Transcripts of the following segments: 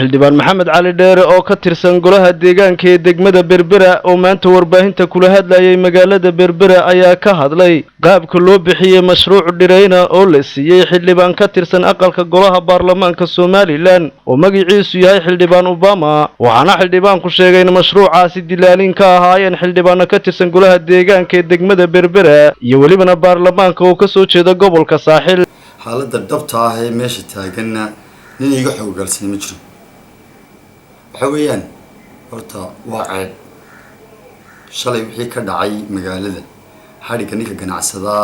xildhibaan maxamed cali dheere oo ka tirsan golaha deegaanka ee degmada Berbera oo maanta warbaahinta kula hadlayay magaalada Berbera ayaa ka hadlay qaabka loo bixiyay mashruuc dhirayna oo la siiyay xildhibaan ka tirsan aqalka golaha baarlamaanka Soomaaliland oo magaciisu yahay xildhibaan Obama waxaana xildhibaanku sheegay in mashruucaasi dilaalin ka ahaayeen xildhibaan ka tirsan golaha deegaanka ee degmada Berbera iyo waliba baarlamaanka oo ka soo jeeda gobolka Saaxil xaaladda dhabta ah ee meesha taaganna nin iga xoggalsan ma jiro waxa weeyaan horta waa ceeb shalay wixii ka dhacay magaalada xariga ninka ganacsada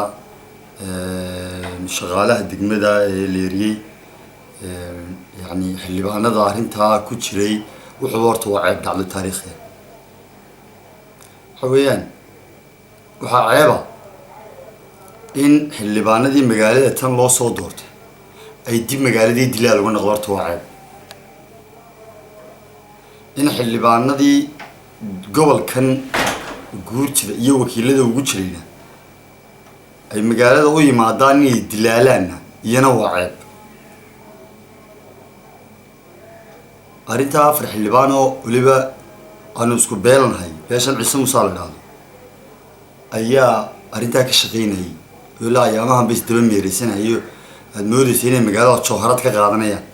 shaqaalaha degmada ee leeriyay yani xildhibaanada arinta ku jiray wuxuu horta waa ceeb dhacdo taariikhi waxa weeyaan waxa ceeba in xildhibaanadii magaalada tan loo soo doortay ay dib magaaladii dilaal uga noqdo horta waa ceeb in xildhibaanadii gobolkan guurtida iyo wakiilada ugu jirayna ay magaalada u yimaadaan inay dilaalaanna iyana waa ceeb arrintaa afar xildhibaan oo waliba aanu isku beelanahay beeshan ciise muuse la dhahdo ayaa arrintaa ka shaqaynayay ilaa ayaamahan bay isdaba meereysanayo aad moodaysa inay magaalada jooharad ka qaadanayaan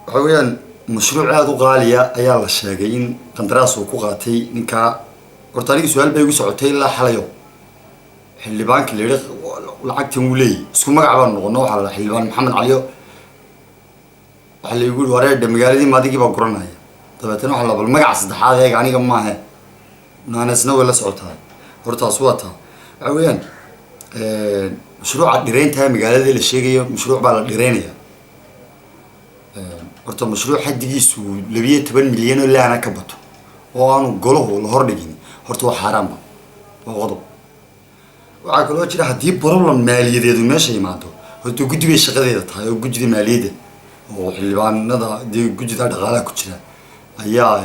waxa weeyaan mashruuc aada u qaaliya ayaa la sheegay in qandaraas uu ku qaatay ninkaa horta aniga su-aal bay igu socotay ilaa xalayo xildhibaanka la yidhi lacagtan wuu leeyahy isku magac baan noqono waxaa la xildhibaan maxamed caliyo waxaa la igu yihi wareedha magaaladii maadigii baa guranaya dabeetana waxaa la bal magaca saddexaad eeg aniga maahe naanesna way la socotaa hortaas waa taa waxa weeyaan mashruuca dhiraynta magaalada la sheegayo mashruuc baa la dhiraynaya horta mashruuc xaddigiisu 12 milyan oo laana ka bato oo aanu golaho la hordhigin horta waa xaraam waa qodob waxa kale oo jira hadii problem maaliyadeedu meesha yimaado horta guddiga shaqadeeda tahay oo guddiga maaliyadda oo xildhibaanada guddiga dhaqaalaha ku jira ayaa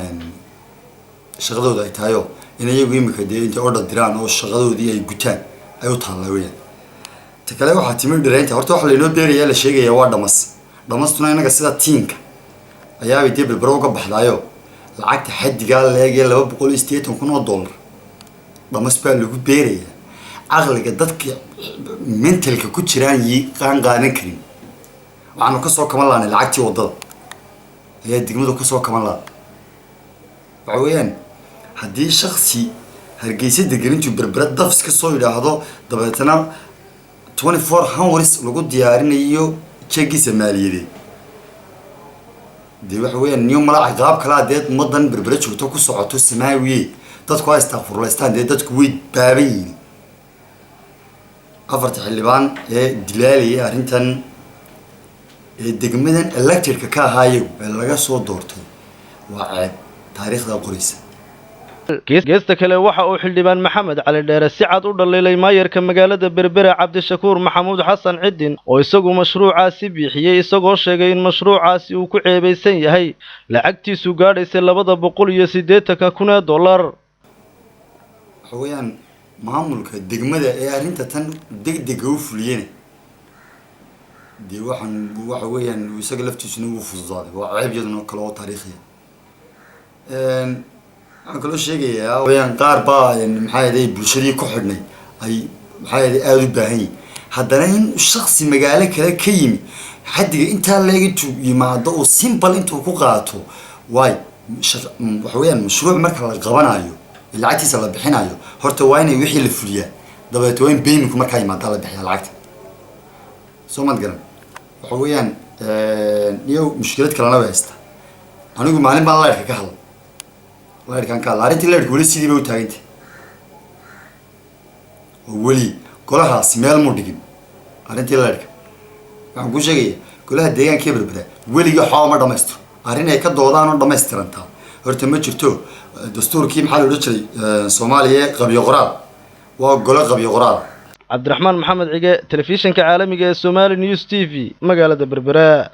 shaqadooda ay tahay in iyagu imika inta order diraan oo shaqadoodii ay gutaan ay u taalaawayaan ta kale waxa timir dhiraynta horta waxa la inoo beerayaa la sheegaya waa dhamastuna inaga sida tiinka ayaa ay dib Berbera uga baxdaayo lacagta xaddiga leegay $280,000 dhamas baa lagu beeraya aqliga dadka mentalka ku jiraan yi qaadan karin waxaanu ka soo kaman lahayn lacagtii wadada ayaa degmadu ka soo kaman lahayd waxa weeyaan haddii shakhsi hargeysa degan intuu Berbera dafs ka soo yiraahdo dabeetana 24 hours lagu diyaarinayo jeegisa maaliyadeed dii waxa weeyaan niyo malac qaab kala adeed mudan Berbera joogto ku socoto samaawiye dadku ay istaaqfurlaystaan dadku way baabayeen afarta xildhibaan ee dilaaliyay arrintan ee degmadan electric ka ahaayo laga soo doortay waa ceeb taariikhda qoraysa geesta kale waxa uu xildhibaan maxamed cali dheere si cad u dhaleelay maayarka magaalada Berbera Cabdishakuur Maxamuud Xasan Cidin oo isagu mashruucaasi bixiyay isagoo sheegay in mashruucaasi uu ku ceebaysan yahay lacagtiisu gaadhaysay $280,000 waxa weeyaan maamulka degmada ee arrinta tan degdeg u fuliyeen waxa weeyaan isaga laftiisuna uu fududaaday waa ceeb yadna kale oo taariikhi aan kala sheegayaa wayaan qaar baa maxay ahayd bulshadii ku xidhnay ay maxay ahayd aad u baahan yihiin haddana in shakhsi magaalo kale ka yimi xaddiga inta leeg intuu yimaado oo simple intuu ku qaato waxa weeyaan mashruuc marka la qabanayo lacagtiisa la bixinayo horta waa inay wixii la fuliyaa dabeetana in payment marka yimaado la bixiyaa lacagta soo mad garan waxa weeyaan iyo mushkilad kale la haysta anigu maalin baan la ka hadlay واركان كلا أرنتي ليرك ولي سيدي بوتاعينتي ولي كلها سمال موديين أرنتي ليرك عم بوجي كلها ديان كبر بده ولي يحامر دمستر أرني كده دوران دمستر أنت هرتم شفتو دستور كيم حاله رجلي سومالية قبي غراب وقلا قبي غراب عبد الرحمن محمد عقا تلفزيون كعالمي الصومالي نيوز تي في مقالة بربراء